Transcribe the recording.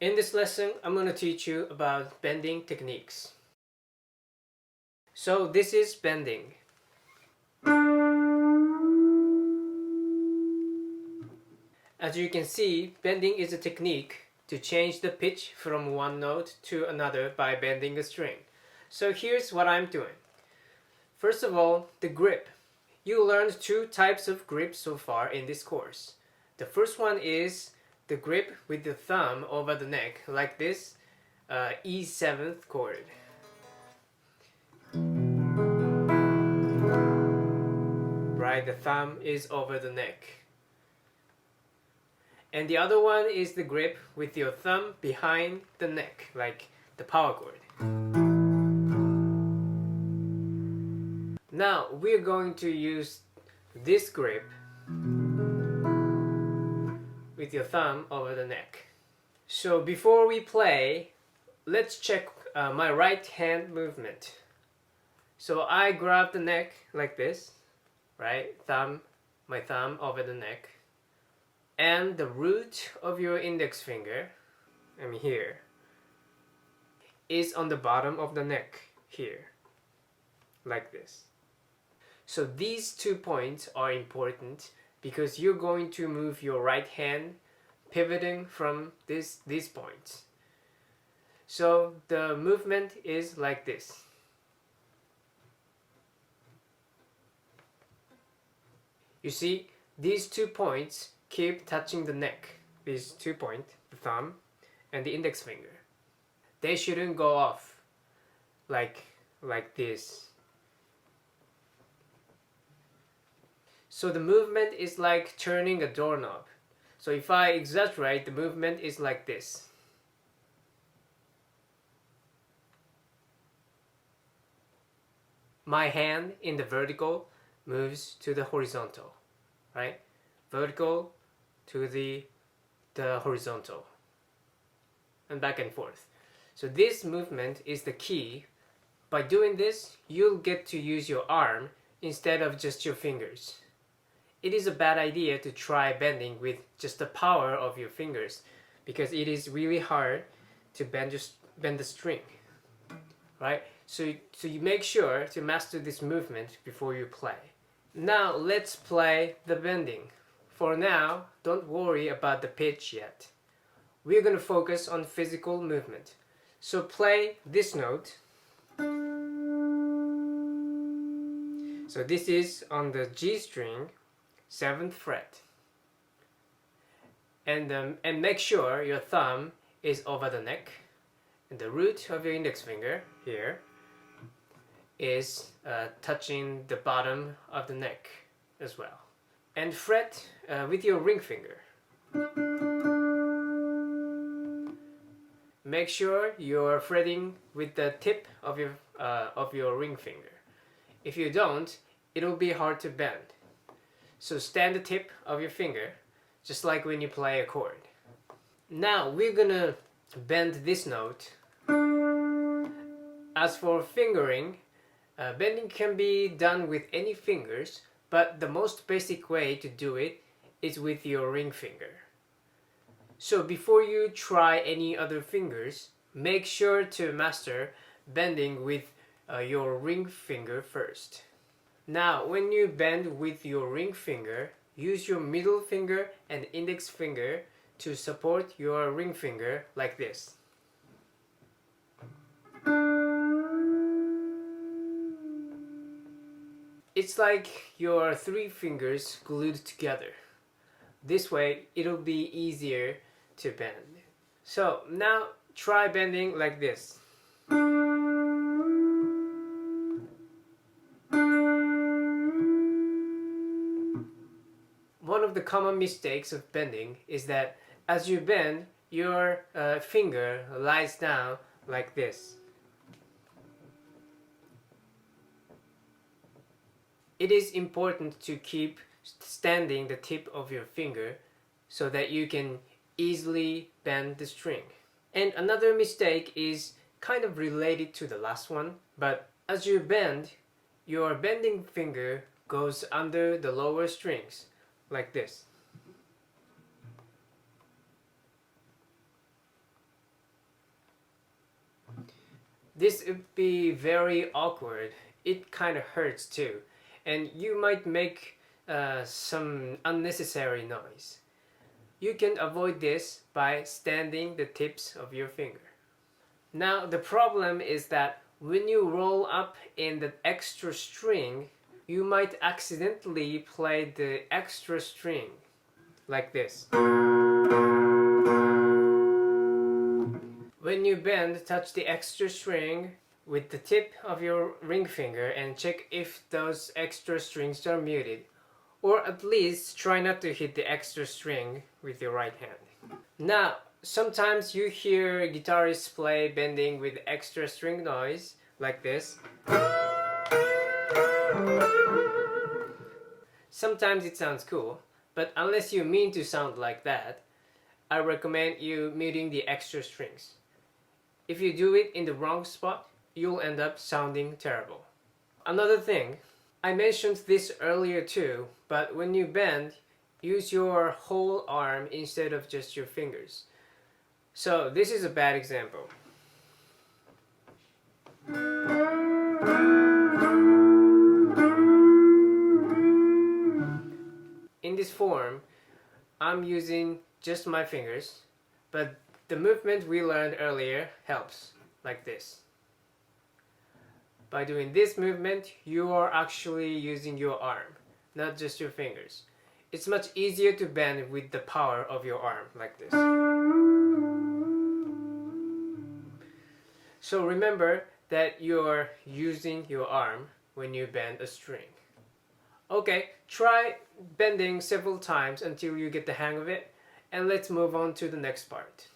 In this lesson, I'm going to teach you about bending techniques. So this is bending. As you can see, bending is a technique to change the pitch from one note to another by bending a string. So here's what I'm doing. First of all, the grip. You learned two types of grip so far in this course. The first one is the grip with the thumb over the neck, like this E7th chord. Right, the thumb is over the neck. And the other one is the grip with your thumb behind the neck, like the power chord. Now we're going to use this grip with your thumb over the neck. So before we play, let's check my right hand movement. So I grab the neck like this, right? My thumb over the neck. And the root of your index finger, here, is on the bottom of the neck, here, like this. So these 2 points are important because you're going to move your right hand pivoting from these points. So the movement is like this. You see, these 2 points keep touching the neck. These 2 points, the thumb and the index finger. They shouldn't go off like this. So the movement is like turning a doorknob. So if I exaggerate, the movement is like this. My hand in the vertical moves to the horizontal, right? Vertical to the horizontal, and back and forth. So this movement is the key. By doing this, you'll get to use your arm instead of just your fingers. It is a bad idea to try bending with just the power of your fingers because it is really hard to bend the string, right? So you make sure to master this movement before you play. Now let's play the bending. For now, don't worry about the pitch yet. We're going to focus on physical movement. So play this note. So this is on the G string, 7th fret. And make sure your thumb is over the neck. And the root of your index finger, here, is touching the bottom of the neck as well. And fret with your ring finger. Make sure you're fretting with the tip of your ring finger. If you don't, it'll be hard to bend. So stand the tip of your finger, just like when you play a chord. Now we're gonna bend this note. As for fingering, bending can be done with any fingers, but the most basic way to do it is with your ring finger. So before you try any other fingers, make sure to master bending with your ring finger first. Now, when you bend with your ring finger, use your middle finger and index finger to support your ring finger like this. It's like your 3 fingers glued together. This way, it'll be easier to bend. So now try bending like this. One of the common mistakes of bending is that as you bend, your finger lies down like this. It is important to keep standing the tip of your finger so that you can easily bend the string. And another mistake is kind of related to the last one, but as you bend, your bending finger goes under the lower strings, like this. This would be very awkward. It kind of hurts too, and you might make some unnecessary noise. You can avoid this by standing the tips of your finger. Now the problem is that when you roll up in the extra string, you might accidentally play the extra string like this. When you bend, touch the extra string with the tip of your ring finger and check if those extra strings are muted, or at least try not to hit the extra string with your right hand. Now, sometimes you hear guitarists play bending with extra string noise like this. Sometimes it sounds cool, but unless you mean to sound like that, I recommend you muting the extra strings. If you do it in the wrong spot, you'll end up sounding terrible. Another thing, I mentioned this earlier too, but when you bend, use your whole arm instead of just your fingers. So this is a bad example. In this form, I'm using just my fingers, but the movement we learned earlier helps, like this. By doing this movement, you are actually using your arm, not just your fingers. It's much easier to bend with the power of your arm, like this. So remember that you're using your arm when you bend a string. Okay, try bending several times until you get the hang of it, and let's move on to the next part.